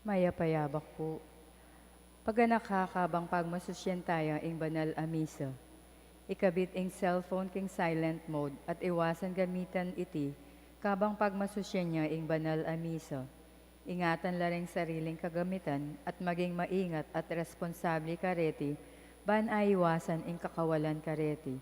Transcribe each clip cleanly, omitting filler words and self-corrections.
Maya-payabak po. Paganakakabang pagmasusyan tayo ing banal a misa. Ikabit ing cellphone king silent mode at iwasan gamitan iti kabang pagmasusyan niya ing banal a misa. Ingatan la ring sariling kagamitan at maging maingat at responsable kareti ban ay iwasan ing kakawalan kareti.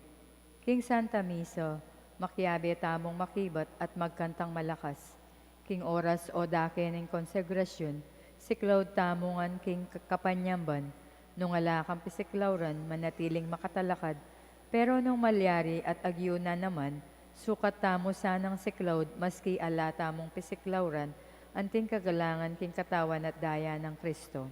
King Santa Misa, makiabe tamong makibat at magkantang malakas. King oras o dake ng konsegrasyon, siklaw tamungan king kapanyamban, nung alakang pisiklawran manatiling makatalakad, pero nung malyari at agyuna naman, sukat tamo sanang siklawd maski ala tamong pisiklawran, anting kagalangan king katawan at daya ng Kristo.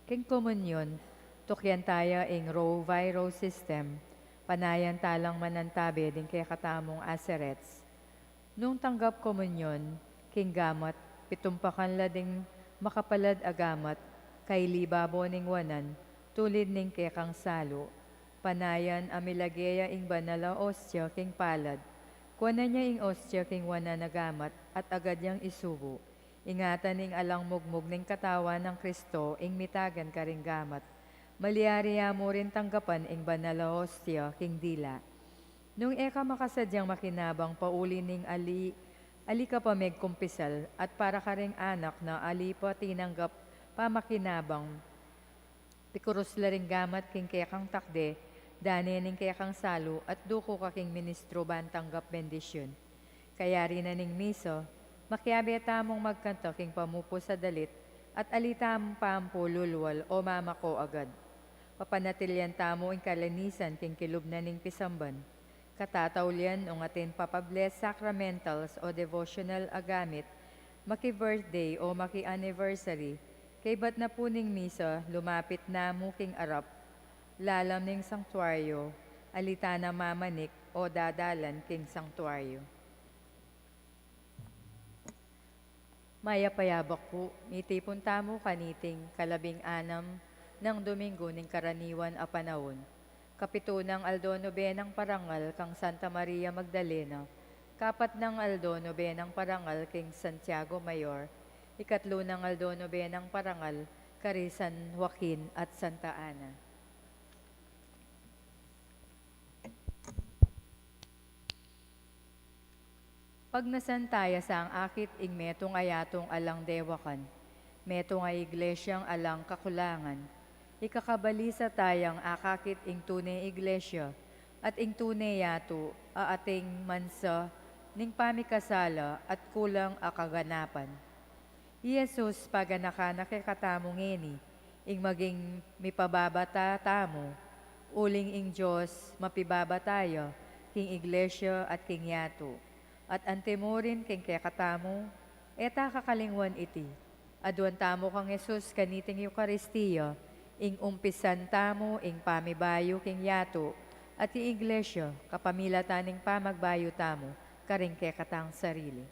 King komunyon, tukyan tayo ing row by row system, panayan talang manantabi din kay katamong aserets. Nung tanggap komunyon, king gamat, pitumpakan la ding makapalad agamat, kay libabo ning wanan, tulid ning kekang salo. Panayan amilageya ing banala ostya king palad. Kuana niya ing ostya king wanan nagamat at agad niyang isubo. Ingatan ning alang mugmug ning katawan ng Kristo ing mitagan karing gamat. Maliariya mo rin tanggapan ing banala ostya king dila. Nung eka makasadyang makinabang pauli ning ali ka pa kumpisal at para ka ring anak na ali pa tinanggap pamakinabang. Pikuros la ring gamat king kekang takde, dane ning kekang salo at duko ka king ministro ban tanggap bendisyon. Kaya rin na ning miso, makiabe tamong magkanto king pamupo sa dalit at alitam pampo lulwal o mamako agad. Papanatilyan tamo ing kalanisan king kilub na ning pisamban. Katataulian o atin papabless sacramentals o devotional agamit, maki-birthday o maki-anniversary, kay ba't na puning misa, lumapit na muking arap, lalam ning sanktuaryo, alita na mamanik o dadalan king sanktuaryo. Maya-payabak po, mitipon tamo kaniting 12 ng Domingo ning karaniwan a panahon. Kapito ng Aldo Nobenang Parangal kang Santa Maria Magdalena, kapat ng Aldo Nobenang Parangal king Santiago Mayor, ikatlo ng Aldo Nobenang Parangal kari San Joaquin at Santa Ana. Pag nasantaya sa ang akit ing metong ayatong alang dewakan, metong ay iglesyang alang kakulangan, ikakabalisa tayang akakit ing tunay iglesia at ing tunay yato ating mansa ning pamikasala at kulang akaganapan. Jesus paganaka nakikatamong ngeni, ing maging mipababata tamo, uling ing Diyos mapibabatayo, king iglesia at king yato. At antemorin king kekatamo, eta kakalingwan iti. Aduan tamo kang Jesus kaniting Eucharistia, ing umpisan tamo ing pamibayo king yato, at ing iglesia kapamilataning pamagbayo tamo, karing kekatang sarili.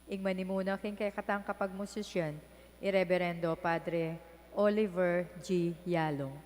Ing manimuna king kekatang kapagmusisyan, Ireverendo Padre Oliver G. Yalong.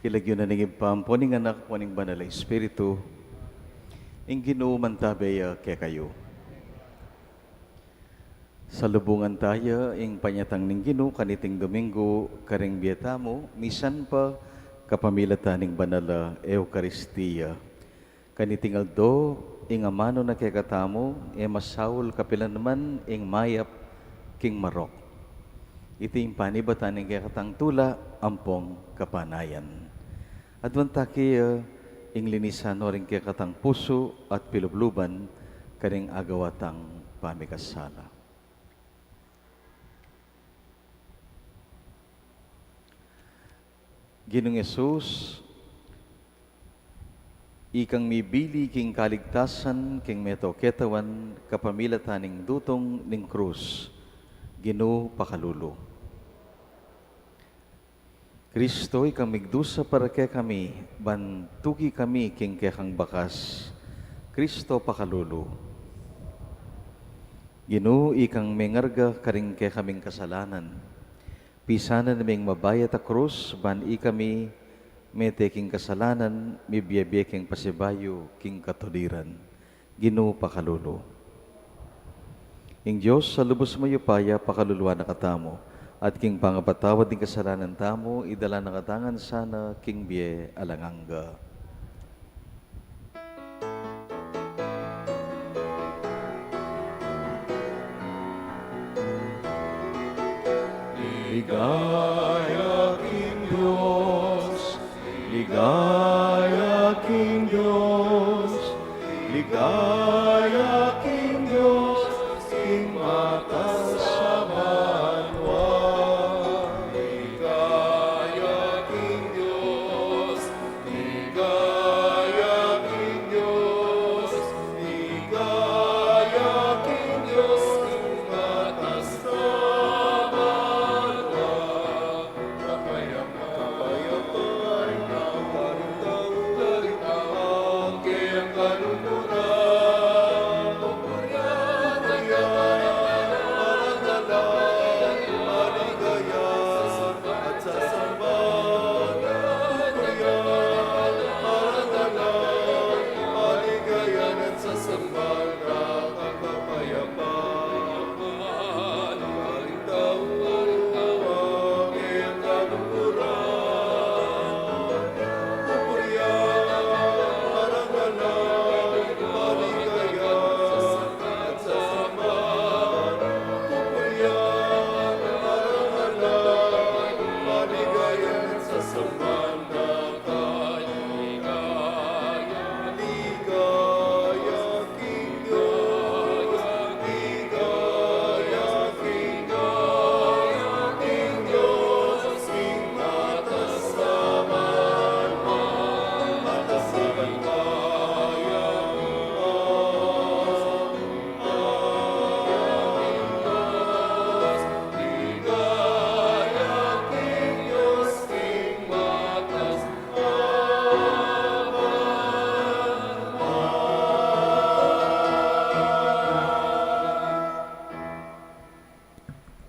Ilagyo na ning ipampo ning anak po ning banal na Espiritu, ing Ginoo man tabaya kay kayo. Sa lubungan tayo, ing panyatang ning Ginoo kaniting Domingo, karing biyeta mo, misan pa kapamilatan ning banal na Eucharistia. Kaniting aldo, ing amano na kay katamo, masawol kapilan naman ing mayap king marok. Iti ing panibatan ning kay katang tula, ampong kapanayan. Adwantaki ing linisan o rin kaya katang puso at pilubluban karing agawatang pamikasala. Ginong Yesus, ikang mibili king kaligtasan king meto ketawan kapamilatan ning dutong ning krus, Ginoo pakalulu. Kristo, ikang migdusa para kay kami, bantugi kami king kekang bakas. Kristo pakalulu. Ginoo, ikang mengarga karing kay kaming kasalanan. Pisanan naming mabayat a krus, ban ikami mete king kasalanan, mibiyebe king pasibayo king katuliran. Ginoo pakalulu. Ing Diyos, sa lubos mo yupaya, pakaluluwa na katamo. At king pangapatawad ng kasalanan tamo, idala na katangan sana king biye alanganga. Ligaya king Diyos, ligaya king Diyos, ligaya king Diyos, king mata sa banwa.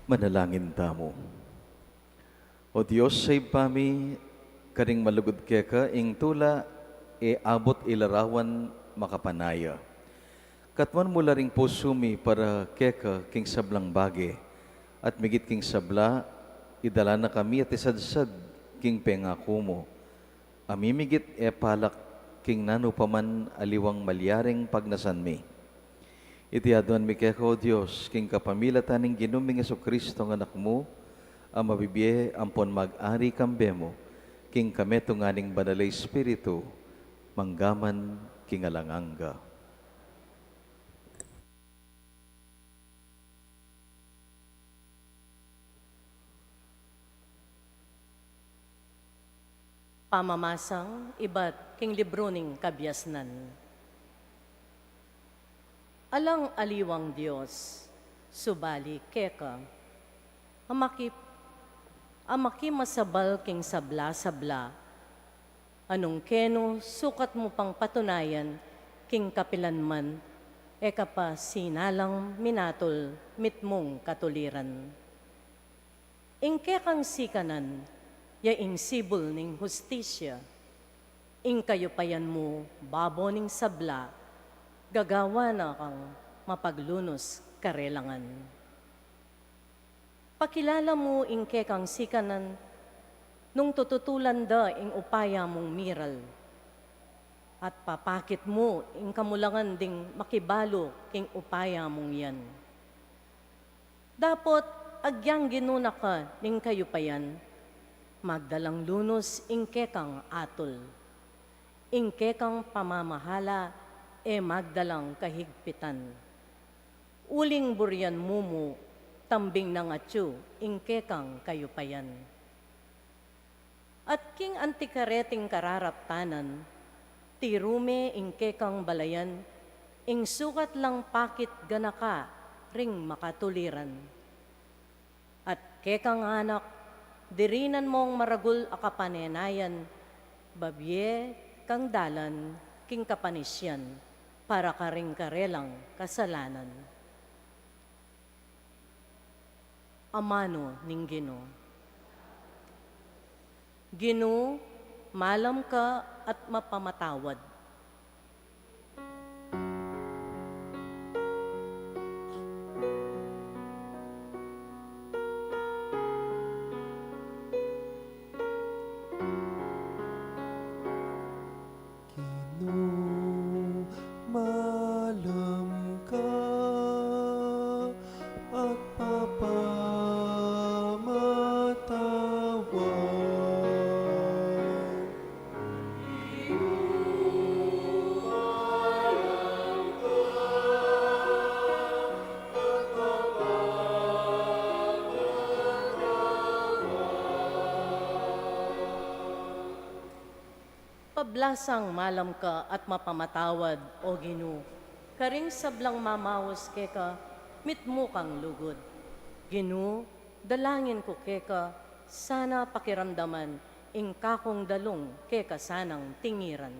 Manalangin tamo. O Diyos, say pami, karing malugod kaya ka, ing tula, abot ilarawan makapanaya. Katman mo laring pusumi para keka king sablang bage, at migit king sabla, idala na kami at isadsad king pengako mo. Amimigit e palak king nano paman aliwang malyaring pagnasan mi. Itiaduan mi keka o Diyos, king kapamilataning ginuming Kristo ng anak mo, ang mabibiye ampon mag-ari kambe mo, king kameto nganing banalay espiritu, manggaman king alanganga. Pamamasang iba't king libro ning kabyasnan. Alang aliwang Diyos, subali keka, amaki masabal king sabla-sabla, anong keno sukat mo pang patunayan, king kapilanman, eka pa sinalang minatol mitmong katuliran. Ingke kang sikanan, yaing sibol ning hustisya, ing kayo payan mo babo ning sabla, gagawa na kang mapaglunos karelangan. Pakilala mo ingke kang sikanan, nung tututulan da ing upaya mong miral, at papakit mo ing kamulangan ding makibalo king upaya mong yan. Dapot agyang ginuna ka ning kayo payan, magdalang lunos ingke kang atol, ingke kang pamamahala, magdalang kahigpitan. Uling buryan mumu, tambing ng atyo, ingke kang kayupayan. At king antikareting kararaptanan, tirume ingke kang balayan, ing sukat lang pakit ganaka, ring makatuliran. At kekang anak, dirinan mong maragul akapanenayan, babye kang dalan, king kapanisyan, para karing karelang kasalanan. Amano ning Ginoo. Ginoo, malam ka at mapamatawad. Malam ka at papamatawad. Pablasang malam ka at mapamatawad, O Ginoo. Karing sablang mamawos keka, mitmo kang lugod. Ginoo, dalangin ko keka, sana pakiramdaman, ingkakong dalong keka sanang tingiran.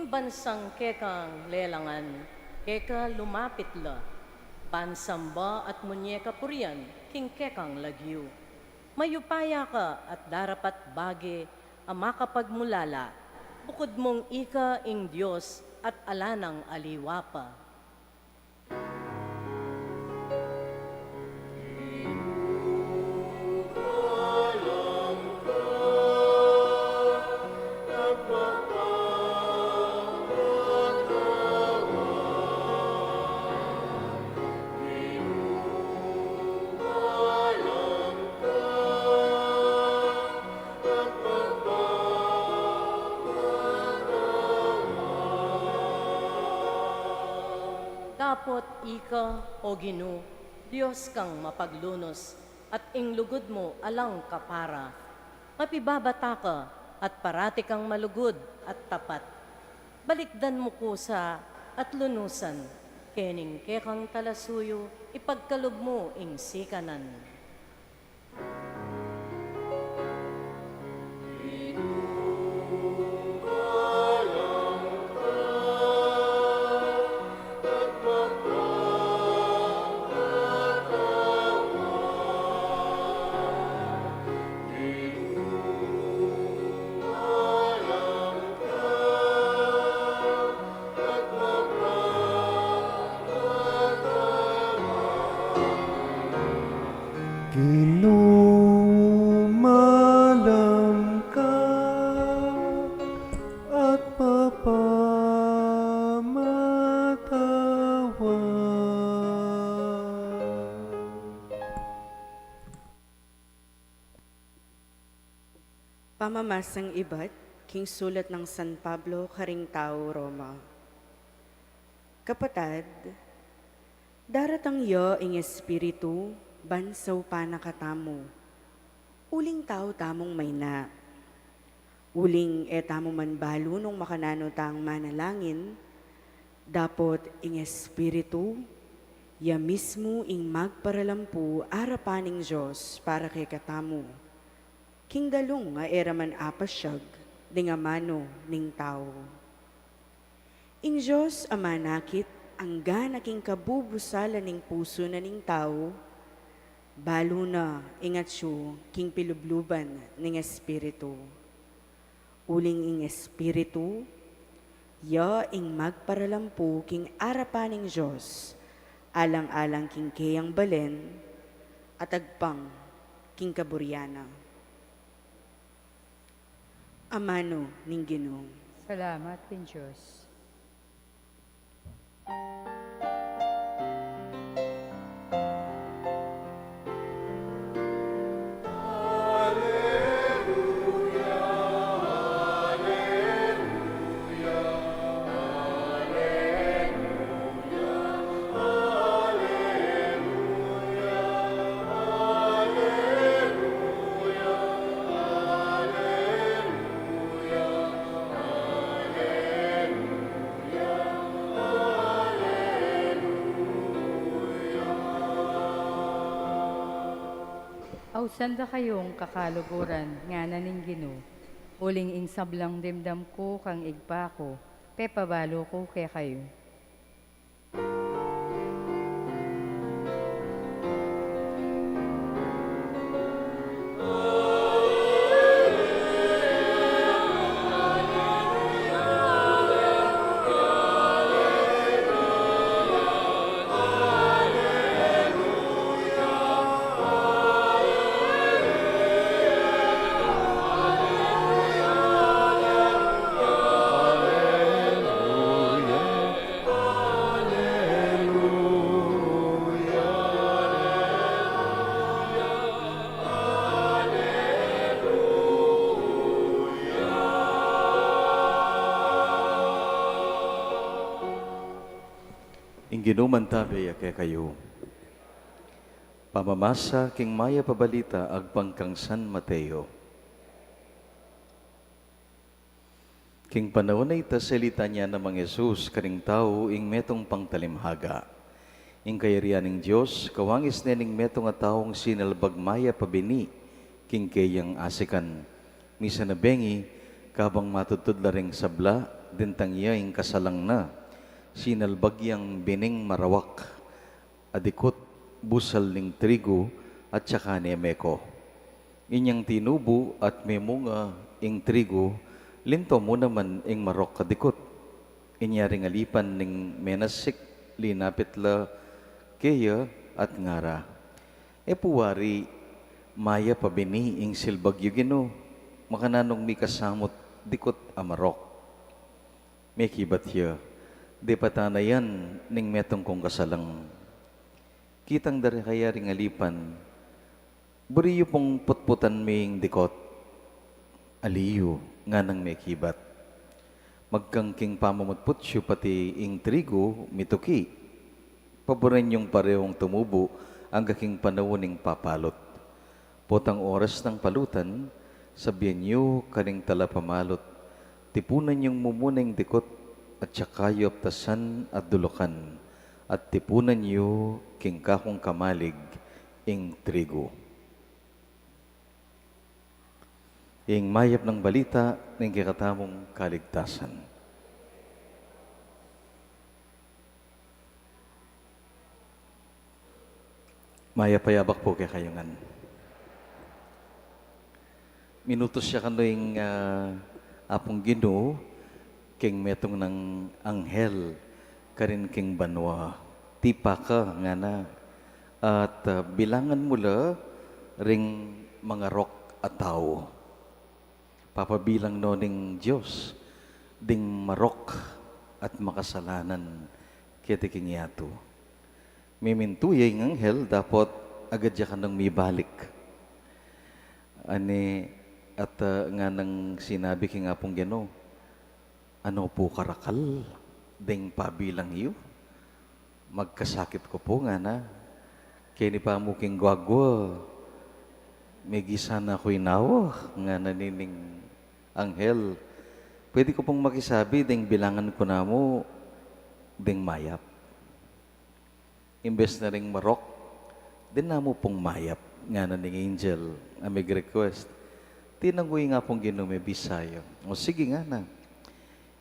Bansang kekang lelangan, keka lumapit la, bansamba at munyeka purian, king kekang lagyu. Mayupaya ka at darapat bage, ama kapagmulala, bukod mong ika ing Diyos at alanang aliwapa. Dapot ika, O Ginoo, Diyos kang mapaglunos, at ing lugod mo alang kapara. Mapibabata ka, at parati kang malugod at tapat. Balikdan mo ko sa at lunusan, kening kekang talasuyo, ipagkalob mo ing sikanan. Kinumalam ka at mapapamatawan. Pamamasang iba't, king sulat ng San Pablo, Karing Tao, Roma. Kapatad, daratang yo ing espiritu, bansaw pa nakatamo. Uling tao tamong may na. Uling etamo man balo nung makanano tang manalangin, dapot ing espiritu, ya mismo ing magparalampu arapaning Diyos para kay katamo. King dalong nga eraman apasyag, di nga mano ning tao. Ing Diyos amanakit, ang ganaking kabubusalan ning puso na ning tao, balo na ingat siyo king pilubluban ning espiritu. Uling ing espiritu, ya ing magparalampu king arapaning Diyos, alang-alang king kayang balen, at agpang king kaburyana. Amano ning Ginoong. Salamat, King Diyos. Ausanda kayong kakaluguran, nga naning Ginoo. Uling ing sablang dimdam ko kang igpa ko, pepabalo ko kay kayo. Ginuman tabi kay kayo. Pamamasa king maya pabalita agpang kang San Mateo. King panahon na ita salita niya namang Jesus karing tao ing metong pangtalimhaga. Ing kayarianing Diyos, kawangis nening metong nga taong sinalbag maya pabini, king kayang asikan. Misa na bengi, kabang matutod la ring sabla, dintang iya ing kasalang na. Sinalbagyang bining marawak, adikot busal ning trigo at saka ni meko. Inyang tinubo at memunga ing trigo, linto mo naman ing marok kadikot. Inyaring alipan ning menasik, linapit la kaya at ngara. E puwari, maya pabini ing silbagyo Ginoo, makananong mi kasamot dikot amarok. May kibat hiya. Di patanayan ning metong kong kasalang. Kitang dari kaya ring alipan, buriyo pong putputan ming dikot, aliyo nga nang may kibat. Magkangking pamamutputsyo pati ing trigo, mituki. Paborin yung parehong tumubo ang kaking panawaning papalot. Potang oras ng palutan, sabihan niyo kaning tala pamalot, tipunan yung mumunang dikot, at sakayo tasan at dulukan, at tipunan niyo king kakong kamalig ing trigo. Ing mayap ng balita ng kikatamong kaligtasan. Mayapayabak po kay kayungan. Minutos siya kanoing apong Ginoo king metong ng anghel karin king banwa. Tipa ka nga na at bilangan mula ring mga rok at tao. Papabilang no ning Diyos ding marok at makasalanan kiti king yato. Mimintuyay ng anghel dapat agad siya ka nang mibalik. Ani at nga nang sinabi king apong Ginoo, ano po karakal ding pabilang iyo? Magkasakit ko po nga na. Kaya ni pa mo king gwagwa, may gisa na ako'y nawa nga nanining anghel. Pwede ko pong makisabi ding bilangan ko na mo ding mayap. Imbes na ring marok, din na mo pong mayap nga naning angel ang may request. Tinanggoy nga pong Ginoo may Bisaya. O sige nga na.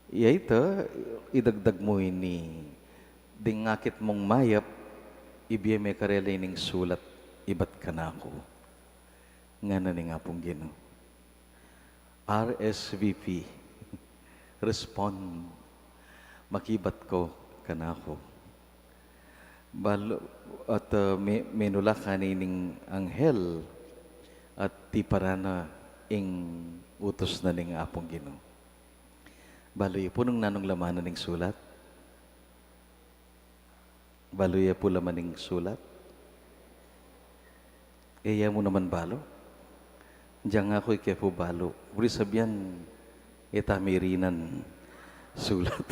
Iya ito, idagdag mo ini ding ngakit mong mayap, ibiya may karelay ning sulat, ibat ka na ako. Nga na nga pong Ginoo. RSVP, respond, makibat ko ka na ako. Balo, at menula ka nining anghel at ti parana ing utos na ning apong Ginoo. Baloy po nung nanong laman ning sulat. Baloy po laman ning sulat. Eya mo naman balo. Diyan nga ako'y kepo balo. Uri sabihan, etamirinan sulat.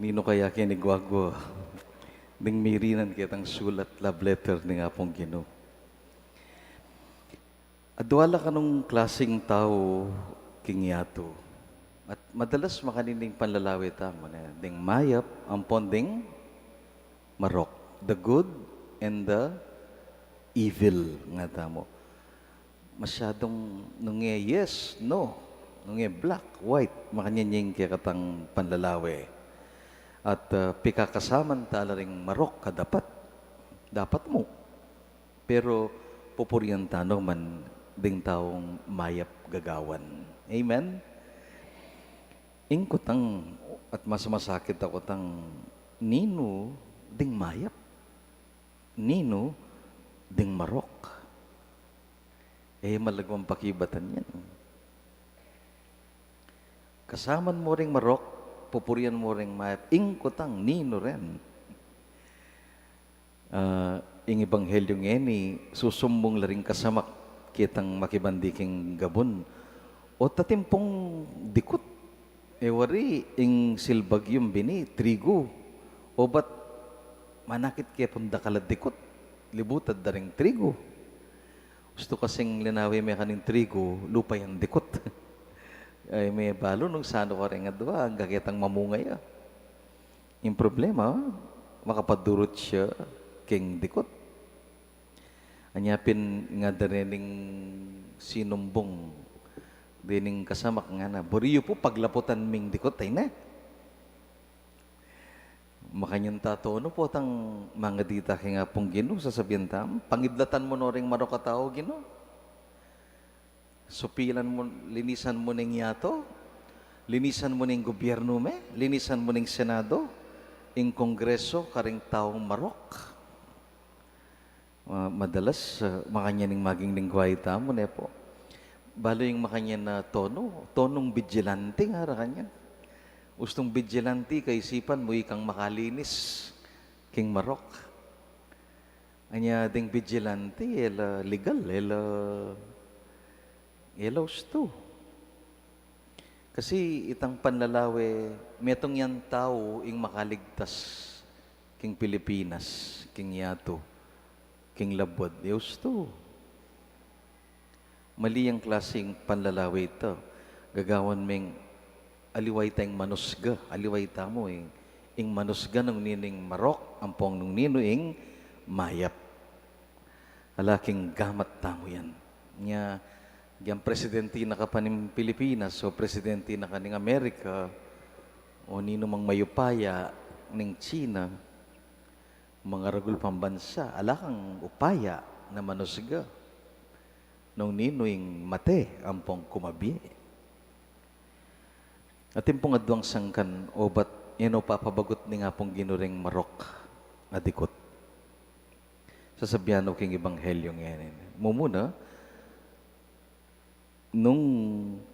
Nino kaya kinigwagwa. Ding mirinan kitang sulat, love letter ni apong Ginoo. Adwala ka nung klaseng tao king yato. At madalas makanining panlalawit mo na ding mayap ang ponding marok. The good and the evil nga tamo. Masyadong nungi yes, no. Nungi black, white. Makanyanying kaya katang panlalawi. At pikakasaman tala ring marok kadapat. Dapat mo. Pero pupurian tanong man ding taong mayap gagawan. Amen? Ingkutang at mas masakit ako tang nino ding mayap. Nino ding marok. Malagwang pakibatan yan. Kasaman mo ring marok, pupurian mo ring mayap. Ingkutang nino rin. Ing Ebanghelyo ngeni, susumbong laring kasamak kitang makibandiking gabon. O tatimpong dikot. Wari, ing silbag yung bini, trigo. O ba't manakit kaya pong dakalad dikot? Libutad da ring trigo. Gusto kasing linawi may kaning trigo, lupa yung dikot. Ay may balo nung sano ka rin nga doon, ang gagitang mamungay. Yung problema, makapadurot siya king dikot. Anyapin nga darening sinumbong dining kasamak nga na. Buriyo po paglaputan ming dikot ay na. Makanyang tato, ano po tang mga dita kay nga pong Ginoo sasabihin tam, pangidlatan mo no ring marokatao Ginoo. Supilan mo, linisan mo ning yato, linisan mo ning gobyerno me, linisan mo ning Senado, ing Kongreso karing taong marok. Madalas makanya ning maging lingwahe tamo ne po. Balo yung makanya na tonong vigilante nga ra kanya. Ustong vigilante kay isipan mo ikang makalinis king marok. Anya ding vigilante legal usto. Kasi itang panlalawe metong yan tao ing makaligtas king Pilipinas, king yato. King labod, usto. Mali ang klaseng panlalawi ito. Gagawan ming aliway tayong manusga, aliway tamo ing manusga ng nining marok, ampong nung ninuing mayap. Alaking gamat tamo yan. Nya, yung presidente na ka pa ng Pilipinas o presidente na ka ng Amerika o nino mang mayupaya ng China, mga ragul pambansa, alakang upaya na manusga nung ninuing mate, ampong kumabi. At pong adwang sangkan, o ba't papabagot ni nga pong ginuring marok adikot. Sasabihan ko king ebanghelyo ngayon. Mumuna, nung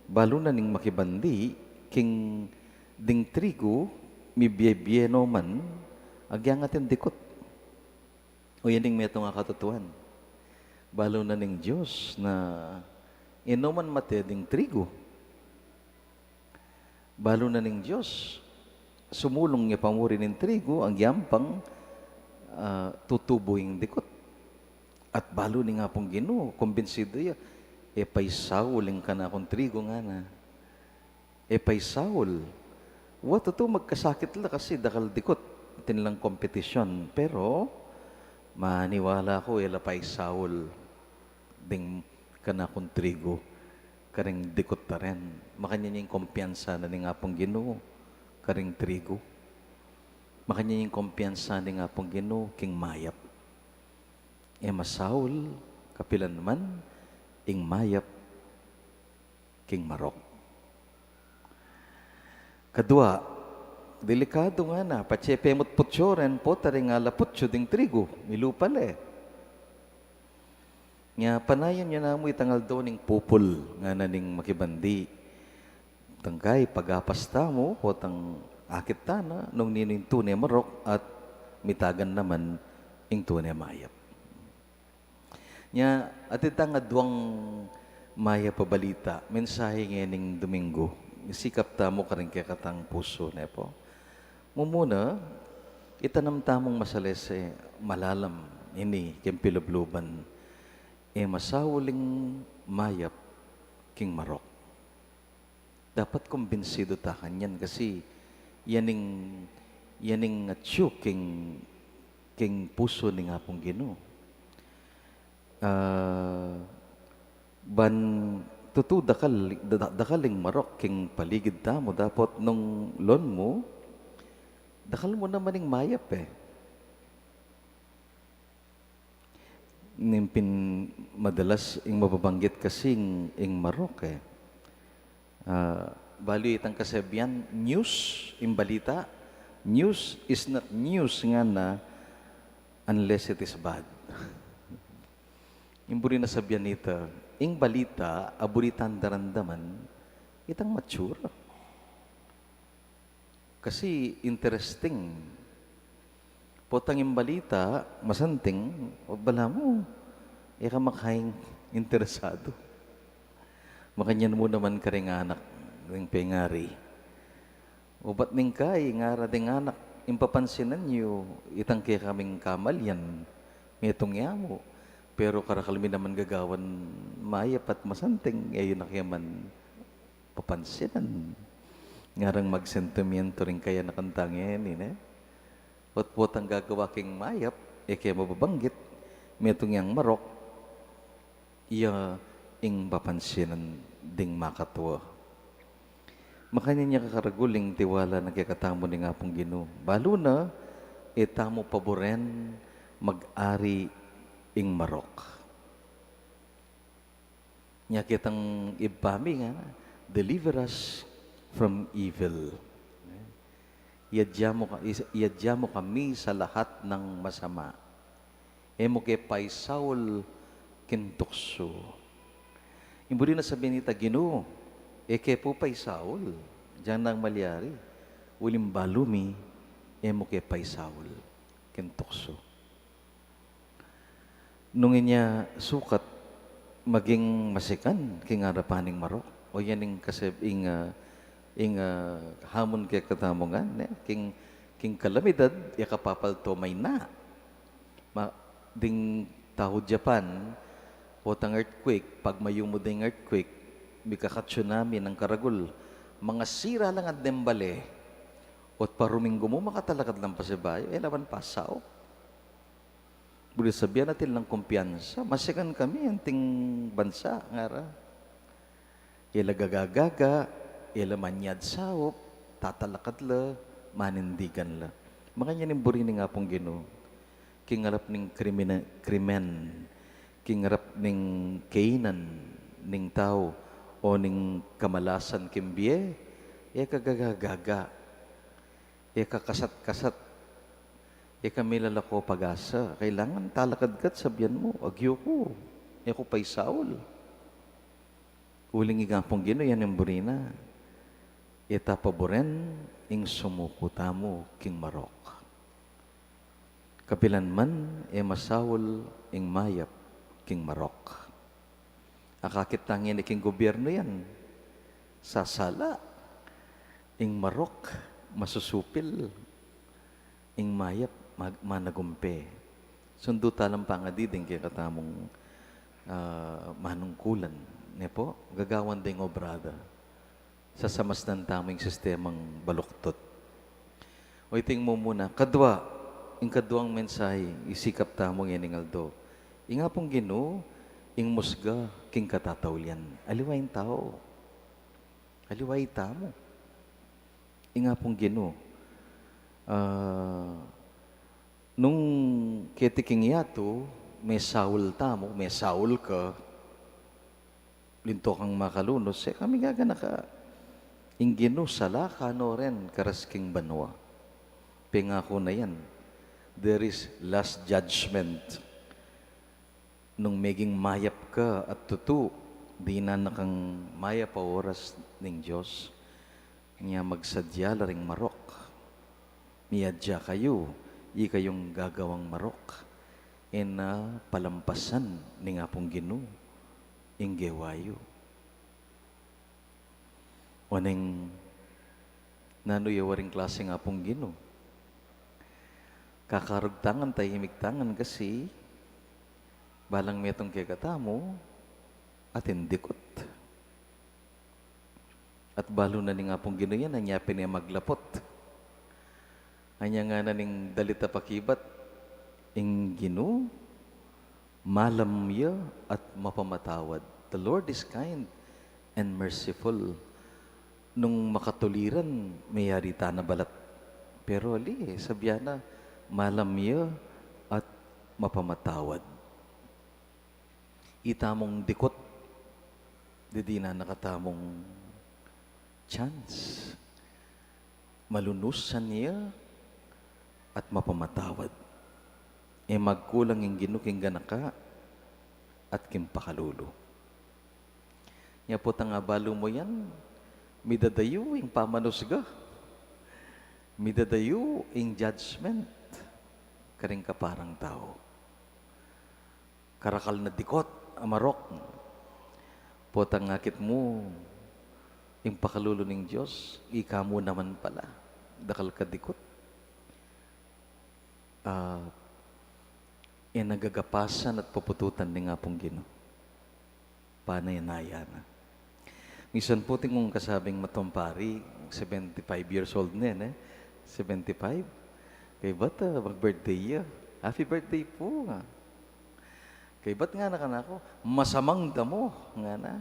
balo na ning makibandi, king ding trigo, mi biyeno man, agyang atin dikot. O yan ning meto nga katutuan. Balo na ning Diyos na inuman mate ding trigo. Balo na ning Diyos, sumulong niya pamuri ng trigo, ang yampang tutubo yung dikot. At balo ni nga pong Ginoo, kumbinsido ya, paisaul yung ka na akong trigo nga na. Paisaul. What ito, magkasakit lang kasi dakal dikot. Tinilang kompetisyon. Pero, maniwala ko, paisaul ding ka na akong trigo. Karing dikot pa rin. Makanya niyang kumpiyansa na ni nga pong Ginoo, karing trigo. Makanya niyang kumpiyansa ni nga pong Ginoo, king mayap. Masaul, kapilan naman, ing mayap, king marok. Kadua, delikado nga na, patsepemot putsoren po, taring alaputsyo ding trigo, milupal Nga panayan niya na mo itangal daw ning pupul nga naning makibandi. Tangkay pagapasta mo o tang akit ta na nung nining tunay marok at mitagan naman ing tunay mayap. Nya at itang adwang maya pabalita, mensahe ngayon Domingo, isikap ta mo karing katang puso na po. Mumuna, itanam tamong masalese, malalam, ini, kempilabluban, masawuling mayap king marok. Dapat kumbinsido ta kanyan kasi yaning atyo king puso ni nga pong Ginoo. Ban tutu dakaling marok king paligid tamo dapat nung lon mo dakal mo naman ing mayap nimpin madalas ing mababanggit kasi ing marok bali itang kasabihan news ing balita news is not news nga na unless it is bad. Yung buri na sabihan nito ing balita aburitan darandaman itang mature kasi interesting. Potang yung balita, masanting, o bala mo, ka makaing interesado. Makanyan mo naman ka rin anak, ring pengari. O ba't ning kay, ngara ding anak, impapansinan niyo, itang kaya kaming kamalyan, may itong yamo. Pero karakalmi naman gagawan, mayap at masanting, ngayon na kaya man papansinan. Ngarang magsentimiento rin kaya nakantangin, Pot ang gagawa king mayap, kaya mababanggit, may itong yang marok, iya ing papansinan ding makatwa. Makanya niya kakaraguling tiwala na kikatamo ni nga pong Ginoo. Balo na, tamo paboren mag-ari ing marok. Niya kitang ibami nga, deliver us from evil. Iadya mo kami sa lahat ng masama. Emo ke paisaul kintukso. Imburi na sabihin nita, Ginoo, ke po paisaul, diyan nang malyari. Ulim balumi, emo ke paisaul kintukso. Nung inya sukat, maging masikan, king arapaning marok. O yan yung kasabing hamon kaya katamongan, king kalamidad, yakapapalto may na. Ding taho Japan, potang earthquake, pag mayumod ding earthquake, bika tsunami ng karagul, mga sira lang at dembale, at paruminggo mo makatalakad lang pa si bayo, laban pasaw. Buli sabihan natin lang kumpiyansa, masikan kami ang ting bansa, ngara. Ila gagagaga, ila manyad sawop, tatalakad la, manindigan la. Mga niya buri nga pong Ginoo, kingarap ning krimen, kingarap ning kainan, ning tao, o ning kamalasan kimbiye, kagagagaga, kakasat-kasat, kami lalako pag-asa. Kailangan talakad-kat sabihan mo, agyo ko, ko pa'y Saul. Uling igapong Ginoo, yan yung burina. Paboren, ing sumuko tamo, king Marok. Kapilan man, masawol, ing mayap, king Marok. Akakit tangin iking gobyerno yan. Sasala, ing Marok, masusupil, ing mayap, managumpe. Sundo talang pangadiding kaya katamong manungkulan. Ne po, gagawan ding obrada sa samas ng taming sistemang baluktot. O iting mo muna, ing kadwang mensahe, isikap tamong yan Aldo. Inga pong Ginoo, ing musga, king katatawlian. Aliwain tao. Aliway tamo. Inga pong Ginoo. Nung ketiking yato, may Saul tamo, may Saul ka, linto kang makalunos, kami gagana ka. Ingino sala ka no rin, karasking banwa. Pingako na yan. There is last judgment. Nung meging mayap ka at tutu, di na nakang mayap pa oras ng Diyos, niya magsadya laring Marok. Miyadya kayo, kayong gagawang Marok. Palampasan ni nga pong Ginoo, inggewayo. O neng nanuyawaring klase nga pong Ginoo. Kakarugtangan tahimik tangan kasi balang metong kay katamo at indikot. At balo na ni nga pong Ginoo yan, anyapin niya maglapot. Anya nga na ning dalita pakibat, ing Ginoo, malamya at mapamatawad. The Lord is kind and merciful. Nung makatuliran, may harita na balat. Pero sabihan na, malamya at mapamatawad. Itamong dikot, di na nakatamong chance. Malunusan niya at mapamatawad. Magkulang yung ginuking ganaka at kimpakalulo. Nya po tangabalo mo yan, midadayo yung pamanusga. Midadayo yung judgment. Karing kaparang tao. Karakal na dikot, amarok. Potang ngakit mo, yung pakalulo ng Diyos, ika mo naman pala. Dakal ka dikot. Nagagapasan at pupututan ni nga pong Ginoo. Panay-naya na. Minsan po tingong kasabing matumpari, 75 years old na yan 75. Kay ba't mag-birthday ya? Happy birthday po. Kay ba't nga na ako? Masamang damo. Nga na.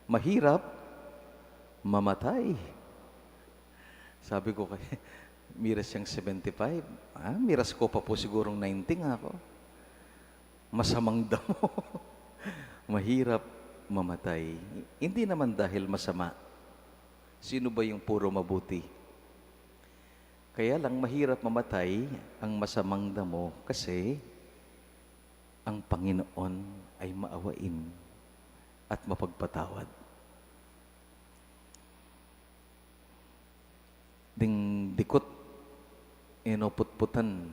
Mahirap. Mamatay. Sabi ko kay miras siyang 75. Miras ko pa po sigurong 90 ako. Masamang damo. Mahirap mamatay. Hindi naman dahil masama. Sino ba yung puro mabuti? Kaya lang mahirap mamatay ang masamang damo kasi ang Panginoon ay maawain at mapagpatawad. Ding dikot, inoputputan,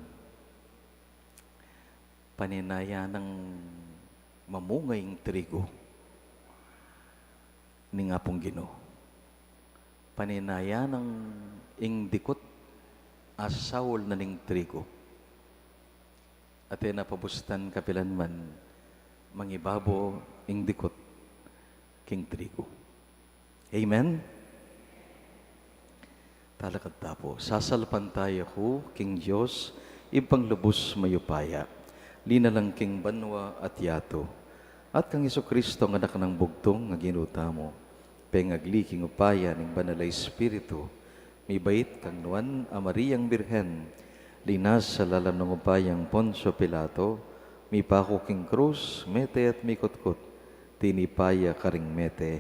paninaya ng mamungayng trigo ni nga pong Ginoo. Paninaya ng ing dikot asawol na ning trigo. At napabustan kapilan man mangibabo ing dikot king trigo. Amen? Talakad tapo. Sasalpan tayo ko, King Diyos, ibang lubos mayupaya. Lina lang king banwa at yato. At kang Iso Kristo nga anak ng bugtong nga ginuta mo. Pengagli king upaya ning banalay Espiritu. May bait kang nuan a Mariang Birhen. Linas sa lalam ng upayang Poncio Pilato. May pako king krus, mete at may kutkot. Tinipaya karing mete.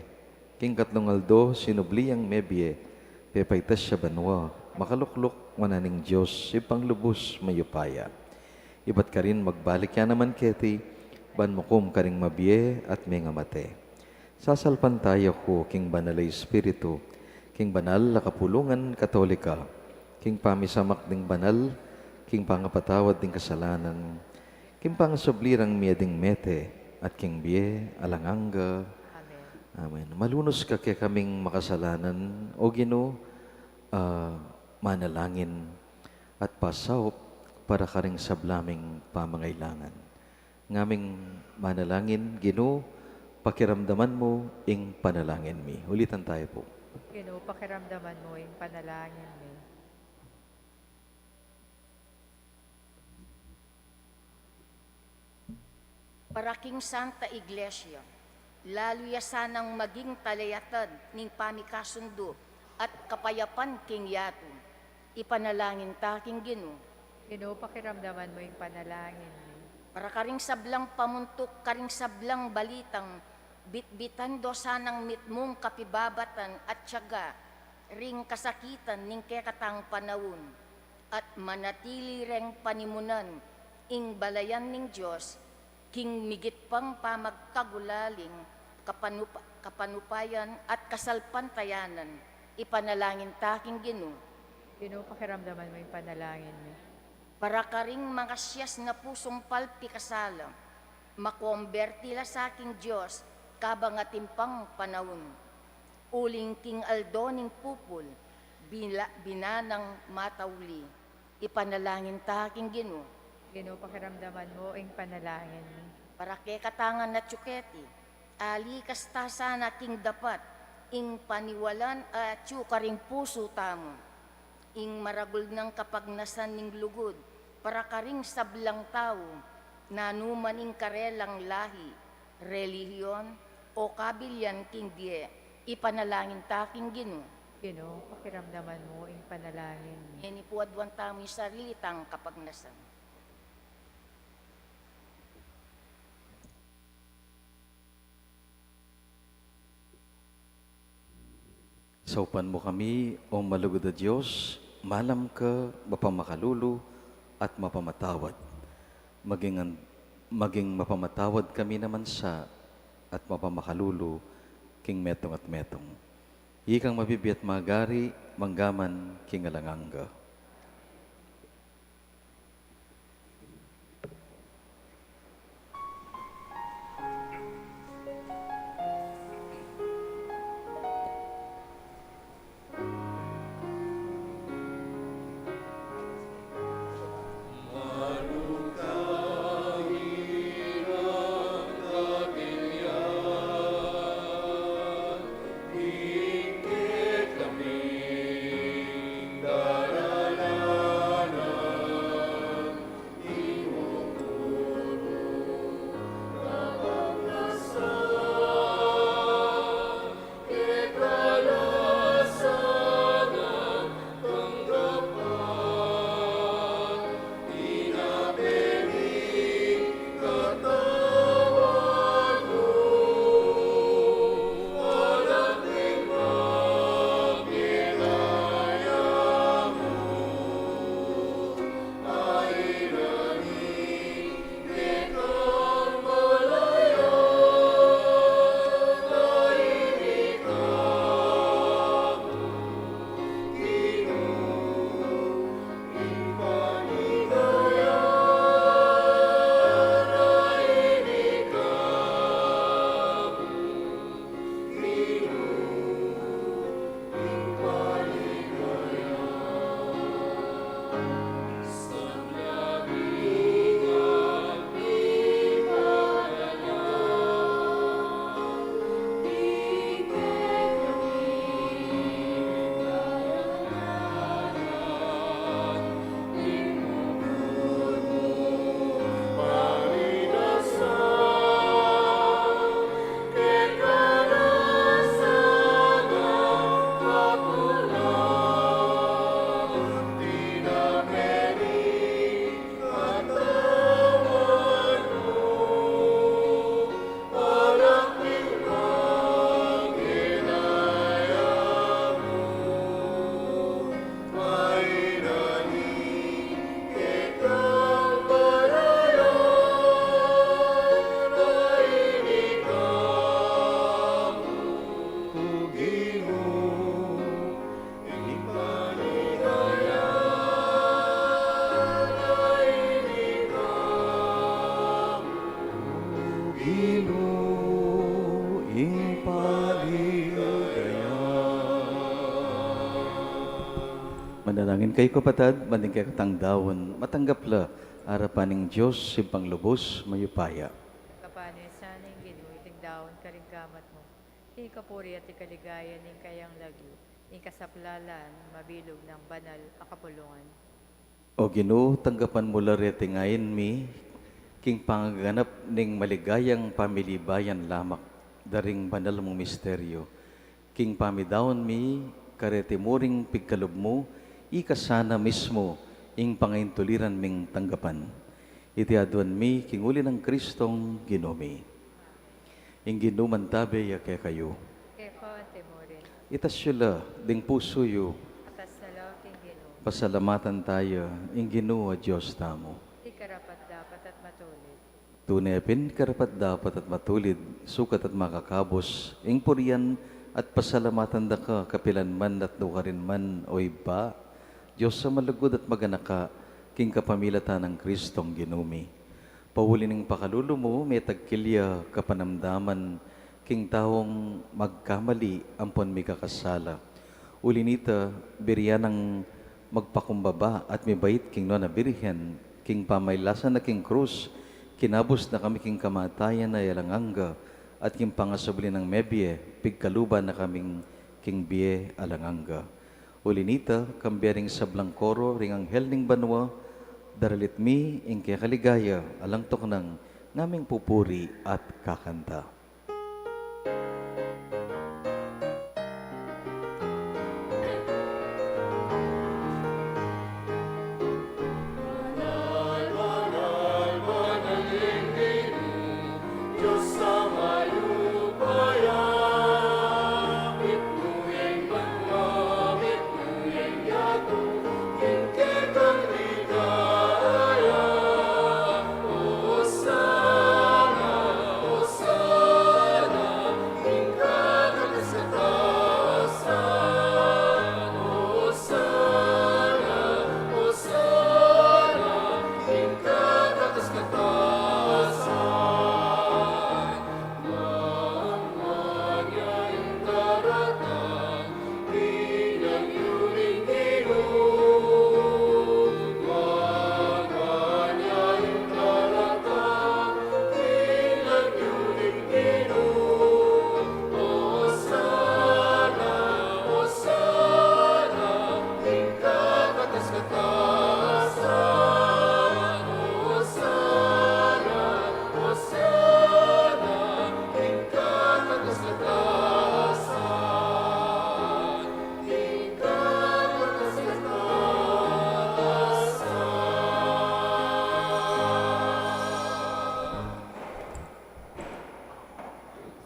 King katlong aldo, sinubliyang mebye. Pepaitas siya banwa. Makalukluk mananing Diyos, ipang lubos mayupaya. Iba't ka rin magbalik yan naman keti, ban mo kum karing mabiye at may ngamate. Sasalpan tayo ko, King Banalay Espiritu, King Banal na Kapulungan Katolika, King Pamisamak ding Banal, King Pangapatawad ding Kasalanan, King Pangasoblirang Mieding Mete, at King Biye, Alanganga. Amen. Malunos ka kaya kaming makasalanan, o Ginoo, manalangin at pasawp para karing sablaming pamangailangan. Ngaming manalangin, Ginoo, pakiramdaman mo ing panalangin mi. Ulitan tayo po. Ginoo, pakiramdaman mo yung panalangin mo. Paraking Santa Iglesia, lalo ya sanang maging talayatan ning pamikasundo at kapayapan king yato. Ipanalangin ta king Ginoo. Ginoo, pakiramdaman mo yung panalangin mo. Para karing sablang pamuntok, karing sablang balitang, bitbitan do sanang mitmong kapibabatan at tiyaga, ring kasakitan ning kekatang panawon, at manatili reng panimunan, ing balayan ning Diyos, king migit pang pamagkagulaling, kapanupayan at kasalpantayanan, ipanalangin ta king Ginoo. Ginoo, pakiramdaman mo yung panalangin mo. Para karing mga siyas na pusong palpi kasala, makombertila sa aking Diyos, kabang atimpang panahon. Uling king aldo ning pupul, binanang matawli, ipanalangin ta aking Ginoo. Ginoo, pakiramdaman mo yung panalangin mo. Para kay katangan na tsuketi, ali kasta sana king dapat, ing paniwalan at karing puso tamo, ing maragul ng kapagnasan ning lugod, para karing sablang tao, nanuman ing karelang lahi, relihiyon, o kabilyan king die, ipanalangin ta king Ginoo. Ginoo, pakiramdaman mo yung panalangin mo. Hinipuadwan tamo yung sarilitang kapagnasan. Saupan mo kami, o malugod na Diyos, malam ka, mapamakalulu, at mapamatawad. Maging mapamatawad kami naman sa at mapamakalulu, king metong at metong. Ikang mabibiyat magari, manggaman, king alanganga. Kami Ginoo, ing paligaya. Manalangin kay kapatad, maning kay katangdawon, matanggapla, arapaning Diyos, si panglubos, mayupaya. Kapano'y sana'y Ginoo, itigdaon ka rin kamat mo. Ikapuri at ikaligaya ning kayang lagyo. Ikasaplalan, mabilog ng banal akapulungan. O Ginoo, tanggapan mo larete ngayon mi, king pangaganap ning maligayang pamilibayan lamak, daring banal mong misteryo. King pamidawon mi, karete muring pigkalob mo, ikasana mismo, ing pangaintuliran ming tanggapan. Iti aduan mi, king uli ng Kristong Ginoo. Ing ginuman tabe yake kayo. Kepa at temorin, Itasyula, ding puso yu, atas na law king Ginoo. pasalamatan tayo, ing Ginoo a Diyos tamo. Ikarapat dapat at matulid. Tunepin karapat dapat at matulid, sukat at makakabos, ing purian at pasalamatan da ka, kapilan man at nukarin man o iba, Diyos sa malagod at maganaka, king kapamilatan ng Kristong Ginoo. Pauli ning pakalulo mo, may tagkilya kapanamdaman, king taong magkamali, ampon mi kakasala. Uli nita, biriyan ng magpakumbaba at may bait king nona birihen, king pamaylasan na king krus, kinabos na kami king kamatayan na yalanganga, at king pangasabli ng mebye, pigkaluban na kaming king biye alanganga. Uli nita, kambiyering sa blangkoro, ring anghel ning banwa, daralit mi, ing kaya kaligaya, alang tok ng naming pupuri at kakanta.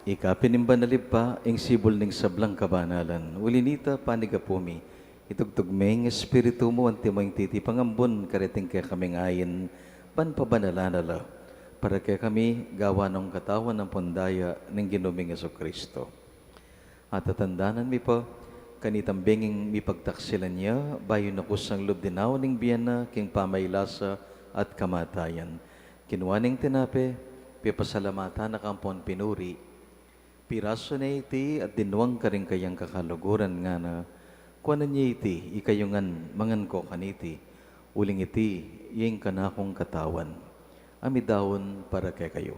Ikapinimbanalib pa, ing sibol ning sablang kabanalan. Ulinita, panigapumi. Itugtugmeng espiritu mo, anti mo yung titi pangambon, kariting kaya kaming ayin, panpabanalanala, para kaya kami gawa ng katawan ng pundaya ng ginuming Kristo. At tatandanan mi pa, kanitambenging mi pagtaksilan niya, bayo na kusang lubdinaw ning biyana, king pamaylasa at kamatayan. Kinuwaning tinape, pipasalamatan na kampon pinuri, piraso na iti at dinuwang ka rin kayang kakaluguran nga na kuwanan niya iti, ikayungan mangan ko kaniti, uling iti, iyeng kanakong katawan. Amidawon para kay kayo.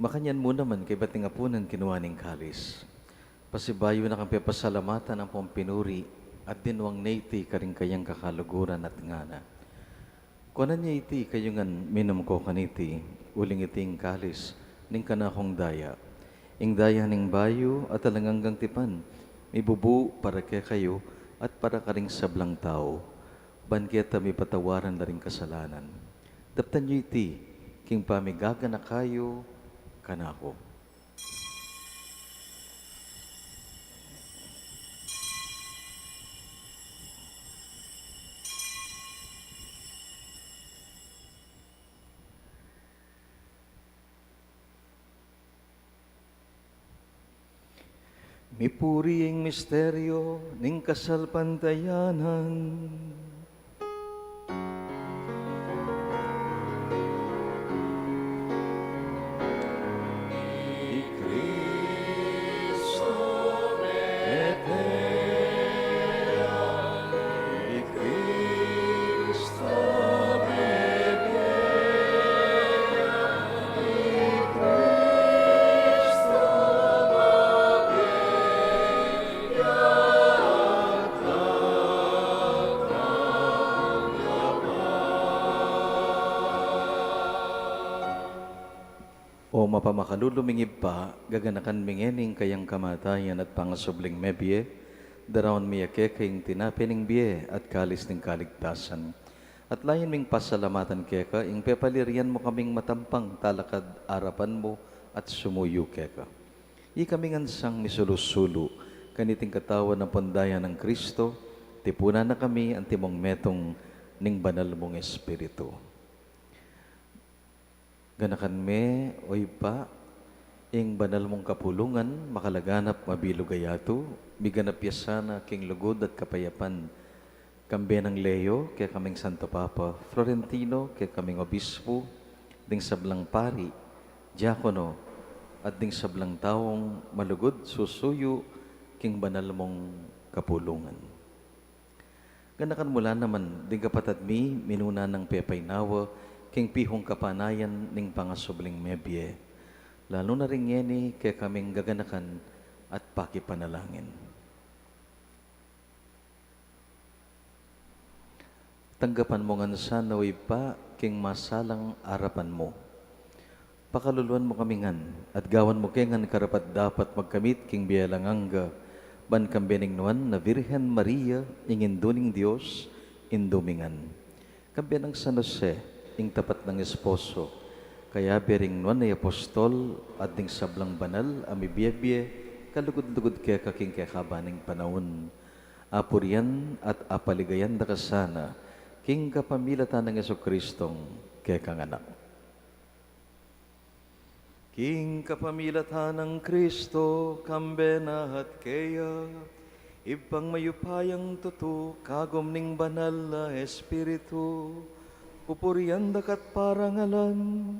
Makanyan mo naman kay bating apunan kinuwaning kalis. Pasibayo na kang pasalamatan ng pompinuri at dinuwang naiti karing kayang kakaluguran at ngana. Kunan niya iti kayungan minum ko kaniti, uling iting kalis, ning kanakong daya. Ing daya ning bayo at alanganggang tipan, may bubu para kay kayo at para karing sablang tao. Bankyeta may patawaran na ring kasalanan. Daptan niyo iti, king pamigaga na kayo, kanako. Mipuri ang misteryo ning kasalpantayanan. Ni Cristo eterna, ni Cristo o mapamakalulumingib pa, gaganakan mingening kayang kamatayan at pangasubling mebye, darawan miyake kayong tinapining biye at kalis ng kaligtasan. At layan ming pasalamatan keka, ing pepalirian mo kaming matampang talakad arapan mo at sumuyo keka. Ikamingan sang misulusulo, kaniting katawan ng pandayan ng Kristo, tipunan na kami ang timong metong ning banal mong Espiritu. Ganakan me, oy pa, ing banal mong kapulungan, makalaganap mabilugayato, biganap yasana king lugod at kapayapan. Kambe ng Leo, kaya kaming Santo Papa Florentino, kaya kaming Obispo, ding sablang pari, diakono, at ding sablang taong malugod, susuyo, king banal mong kapulungan. Ganakan mula naman, ding kapatad mi, minuna ng pepay nawa, king pihong kapanayan ning pangasubling mebye. Lalo na rin yeni kaya kaming gaganakan at pakipanalangin. Tanggapan mo nga sa naway pa king masalang arapan mo. Pakaluluan mo kami ngan at gawan mo kengan karapat dapat magkamit king biyalanganga ban kambening nuan na Virgen Maria inginduning Dios indumingan. Kambenang San Jose ing tapat ng esposo, kaya bering nuan ay apostol at ding sablang banal amibiyebye kalugod-lugod kaya kaking kakabaning panahon. Apurian at apaligayan da kasana king kapamilatan ng Jesucristong kaya kang anak. King kapamilatan ng Kristo kambena at kaya ibang mayupayang tutu kagom ning banal na Espiritu pupurian dakat parangalan,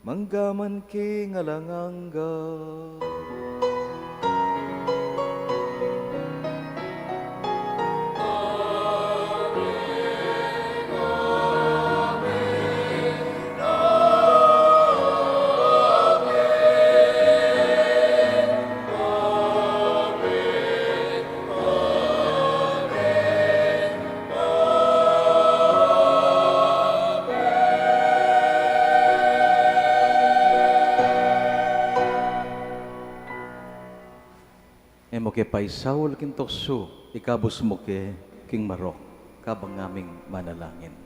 manggaman king alanganga. Emo ke paisaul kin tokso, ikabos mo ke king marok, kabang aming manalangin.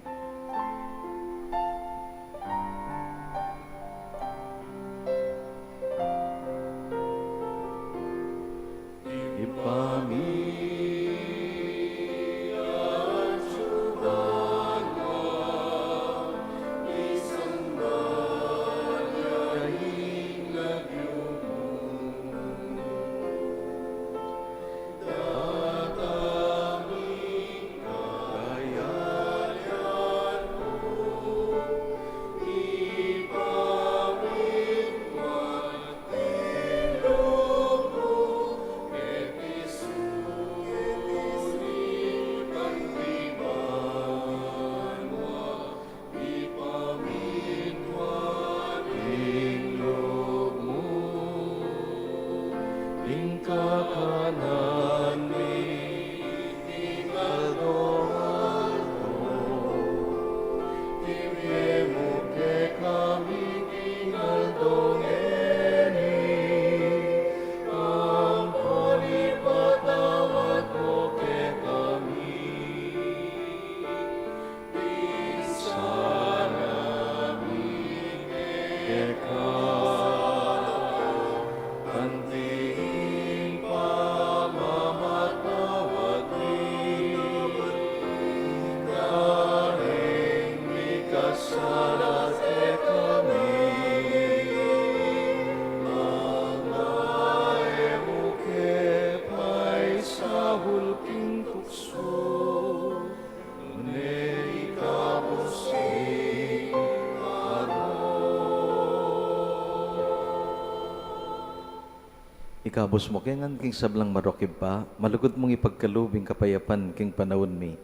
Ikabos mo kengan king sablang marokib pa, malugod mong ipagkalubing kapayapan king panahon mi.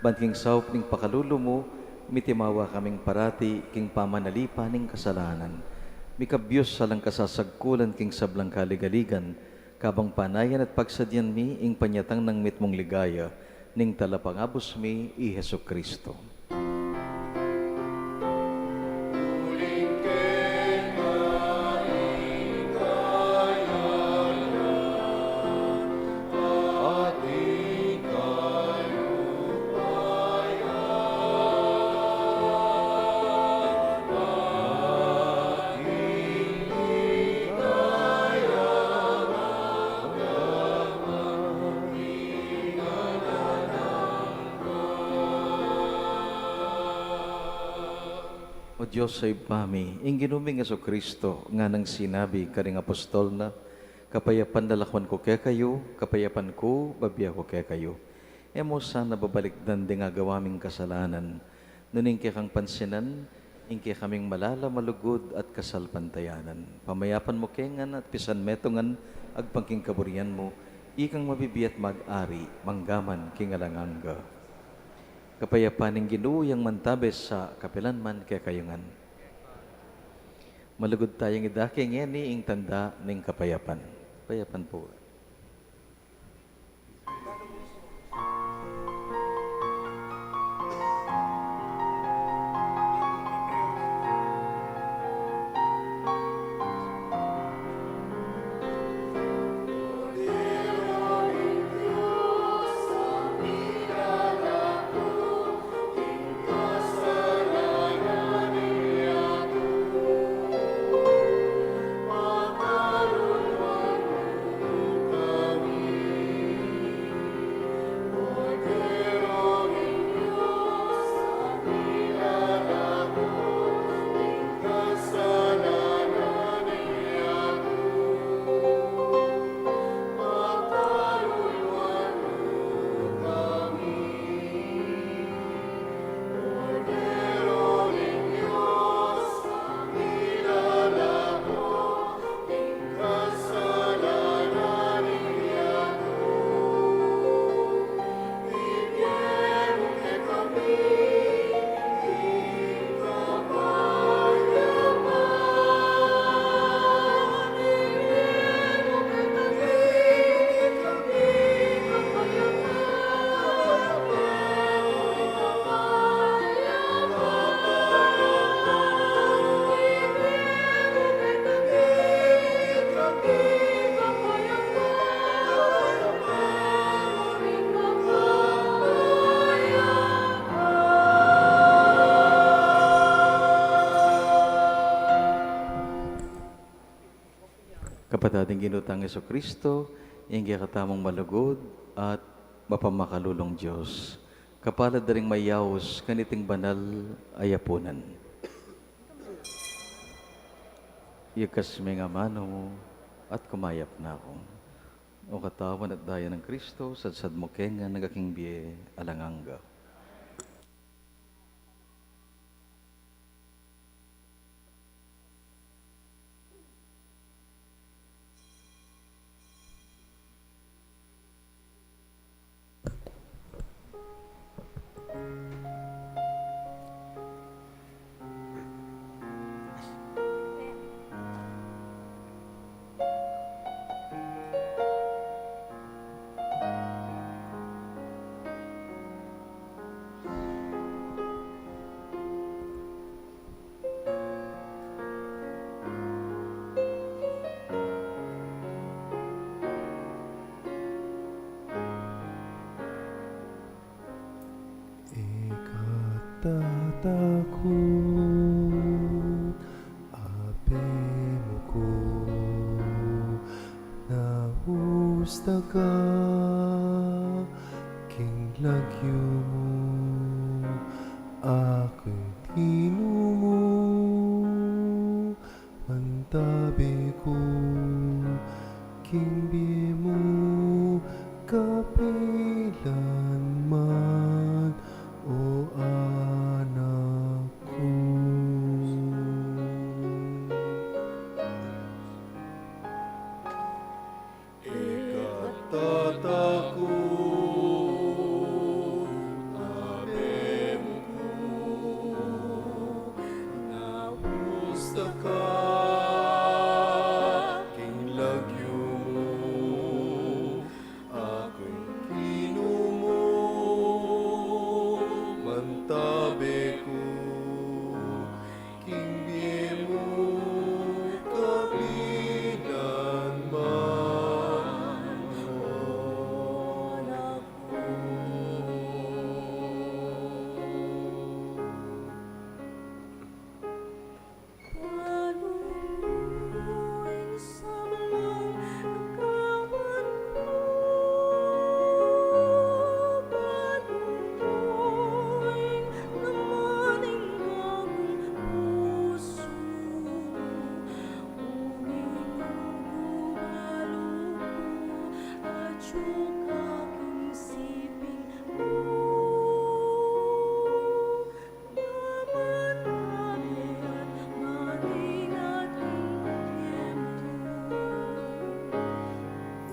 Ban king saup ning pakalulo mo, mitimawa kaming parati king pamanalipa ning kasalanan. Mikabyos salang kasasagkulan king sablang kaligaligan, kabang panayan at pagsadyan mi, ing panyatang ng mitmong ligaya, ning talapangabos mi, i Heso Kristo. O Diyos sa ipami, ing ginuming Heso Kristo, nga nang sinabi karing apostol na, kapayapan dalakwan ko kaya kayo, kapayapan ko, babiya ko kaya kayo. Emo sana babalikdan di nga gawaming kasalanan, nuning kaya kang pansinan, ing kaya kaming malala malugod at kasalpantayanan. Pamayapan mo kengan at pisan metongan, agpangking kaburian mo, ikang mabibiyat mag-ari, manggaman kingalanganga. Kapayapaning ginuuyang mantabes sa kapilanman kaya kayungan. Malugod tayong idaking ngeni ing tanda ning kapayapan. Kapayapan po. Kapatading ginutang Heso Kristo, ing katamong malugod at mapamakalulong Diyos. Kapalad na rin mayawos, kaniting banal ayapunan. Iyakas may nga mano mo at kumayap na ako. O katawan at daya ng Kristo, sadsad mo kenga nagaking biye alanganga. Tatakot, abe mo ko, nahusta ka, king lagyo mo, aking tinungo, mantabi ko, king biye mo, kapilanman, o anak ko.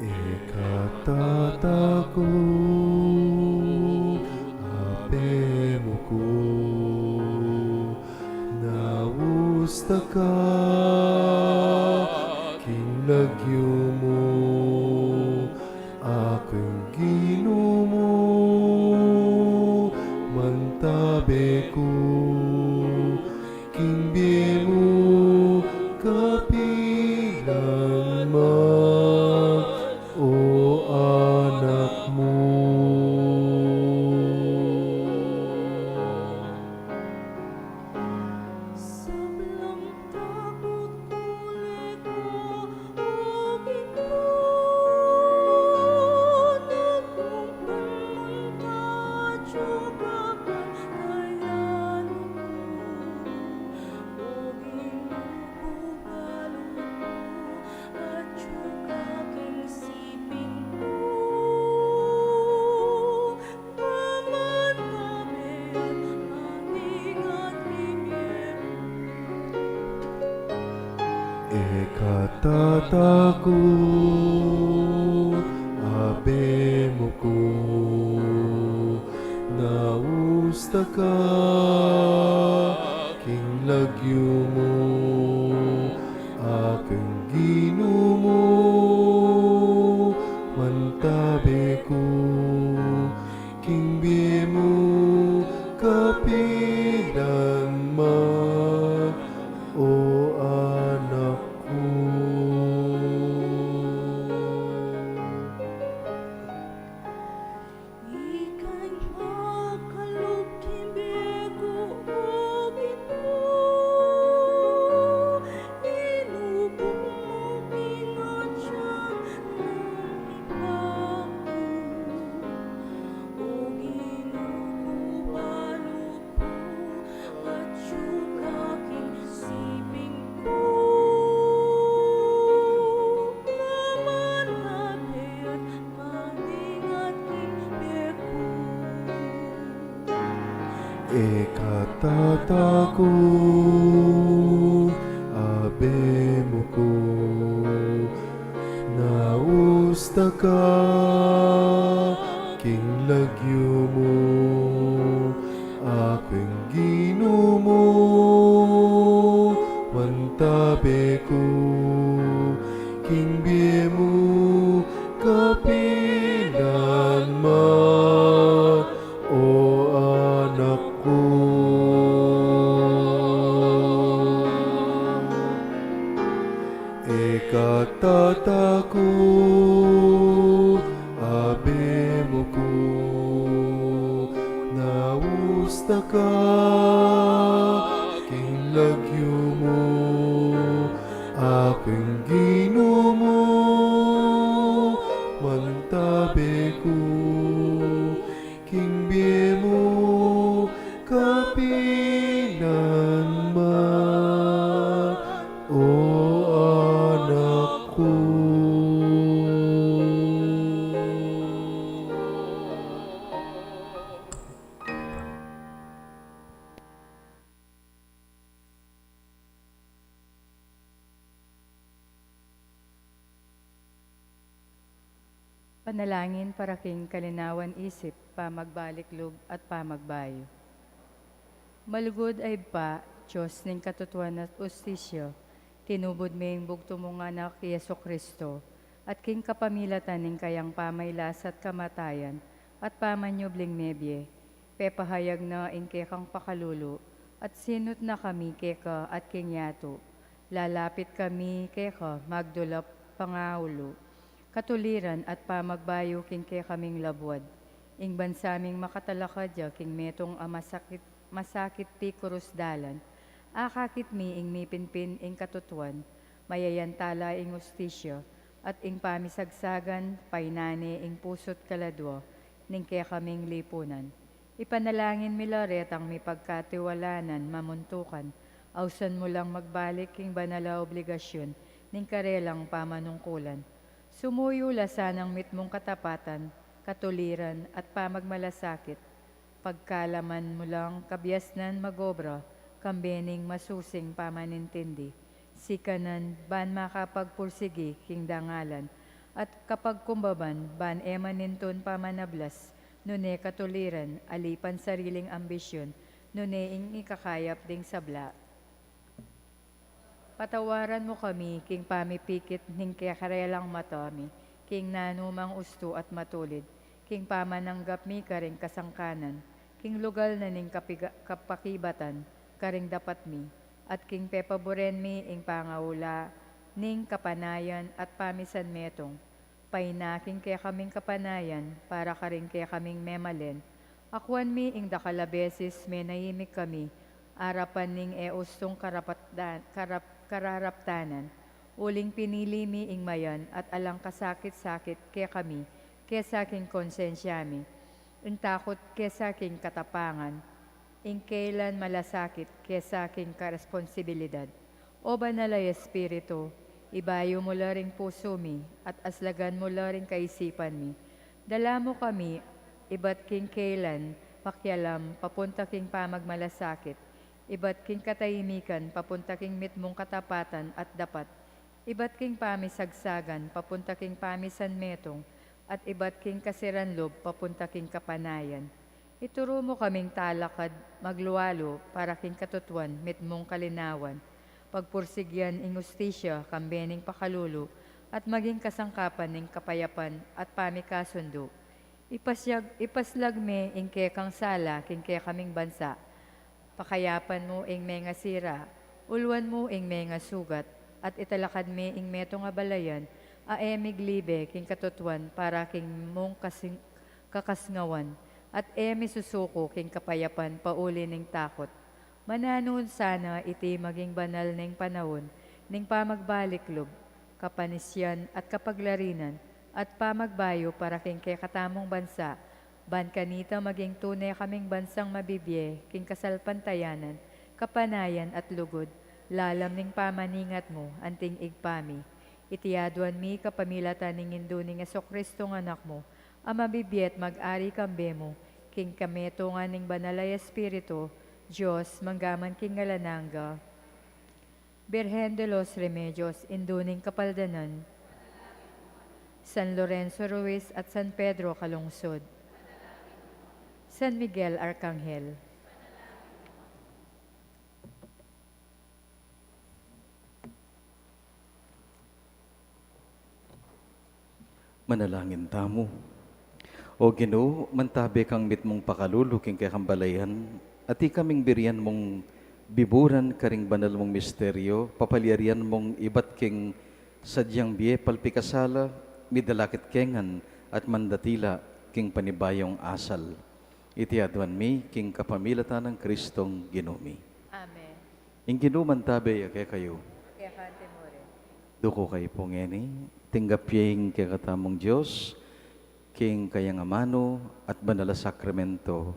Ekatataku abemuku naustaka kinlagyo mo aking ginumo mantabe ko kinbye mo kapilan man o anak mo. Ekatataku abemuku naustaka kinlagyo mo aking ginumo mantabe ko kinbye mo kapilan man o anak ko. Ekatataku abemuku naustaka kinlagyo mo aking ginumo mantabe ko kinbye mo kapilan man o anak ko. Ekatataku abemuku naustaka kinlagyo mo aking ginumo mantabe ko kinbye mo kapilan man o anak ko. Panalangin para king kalinawan isip, pamagbalik loob at pamagbayo. Malugod ay pa, Diyos ning katutuan at ustisyo, tinubod maying bugto mong anak Yeso Kristo, at king kapamilatan ning kayang pamaylas at kamatayan, at pamanyubling nebye, pepahayag na ing kekang pakalulu, at sinut na kami keka at king yato, lalapit kami keka magdulap pangaulo, katuliran at pamagbayo king ke kaming labwad. Ing bansaming makatalakadya king metong masakit ti kurusdalan. Akakit mi ing mipinpin ing katutuan, mayayantala ing ustisyo, at ing pamisagsagan, painane ing pusot kaladwa, ning ke kaming lipunan. Ipanalangin mi Loret ang may pagkatiwalanan, mamuntukan, ausan mo lang magbalik king banala obligasyon, ning karelang pamanungkulan. Sumuyo lasanang mitmong katapatan, katuliran at pamagmalasakit. Pagkalaman mo lang kabyasnan magobra, kambening masusing pamanintindi. Sikanan ban makapagpursigi king dangalan, at kapag kumbaban ban emaninton pamanablas, nune katuliran, alipan sariling ambisyon, nune ing ikakayap ding sabla. Patawaran mo kami, king pamipikit ning kakarelang matami, king nanumang usto at matulid, king pamananggap mi karing kasangkanan, king lugal na ning kapakibatan, karing dapat mi, at king pepaboren mi ing pangaula, ning kapanayan at pamisan metong, painaking kaya kaming kapanayan, para karing kaya kaming memalen, akwan mi ing dakalabeses menayimik kami, arapan ning eustong kararaptanan, uling pinili mi ing mayan at alang kasakit-sakit kaya kami, kaya sa aking konsensya mi, ing takot kaya sa aking katapangan, ing kailan malasakit kaya sa aking karesponsibilidad. O banalay Espiritu, ibayo mo laring puso mi at aslagan mo laring kaisipan mi. Dala mo kami, iba't king kailan, pakyalam, papunta king pamagmalasakit, iba't king katahimikan, papunta king mitmong katapatan at dapat, iba't king pamisagsagan, papunta king pamisan metong, at iba't king kasiranlob, papunta king kapanayan. Ituro mo kaming talakad, magluwalo, para king katutuan, mitmong kalinawan, pagpursigyan ing ustisya, kambening pakalulu, at maging kasangkapan ning kapayapan at pamikasundo. Ipaslag me ing kekang sala, king kaming bansa, pakayapan mo ing mga sira, ulwan mo ing mga sugat, at italakad me ing metong abalayan, aemig libe king katutuan para king mong kakasngawan, at emi susuko king kapayapan pauli ning takot. Mananon sana iti maging banal ning panahon, ning pamagbaliklog, kapanisyan at kapaglarinan, at pamagbayo para king katamong bansa, ban kanita maging tunay kaming bansang mabibye, king kasalpantayanan, kapanayan at lugod, lalam ning pamaningat mo, anting igpami. Itiyaduan mi kapamilatan ning induning Jesucristong anak mo, ang mabibye at mag-ari kambe mo, king kameto nga ning banalay Espiritu, Diyos, manggaman king ngalananga. Birhen de los Remedios, induning kapaldanan, San Lorenzo Ruiz at San Pedro Kalungsod, San Miguel Arcangel, Manalangin tamo. O Ginoo, mantabi kang mitmong pakalulu king kakambalayan, at ikaming birian mong biburan karing banal mong misteryo, papalyarian mong ibat king sadyang biye palpikasala, midalakit kengan at mandatila king panibayong asal. Itiaduan mi king kapamilatan ng Kristong Ginoo mi. Amen. Ing Ginoo mantabi ake kayo. Kaya kante mo rin. Duko kayo pongeni, tinggapyeng kaya katamong Diyos, king kayang amano at banala sakramento,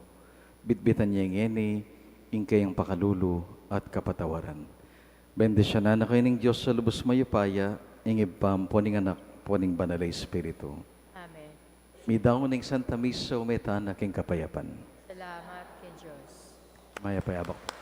bitbitan niya ngeni, ing kayang pakalulu at kapatawaran. Bendisyon na kayo ng Diyos sa lubos mayupaya, ing ibam poning anak, poning banalay Espiritu. Amen. Midaw ng Santa Misa umeta na king kapayapan. Salamat kay Diyos. Maya payabak.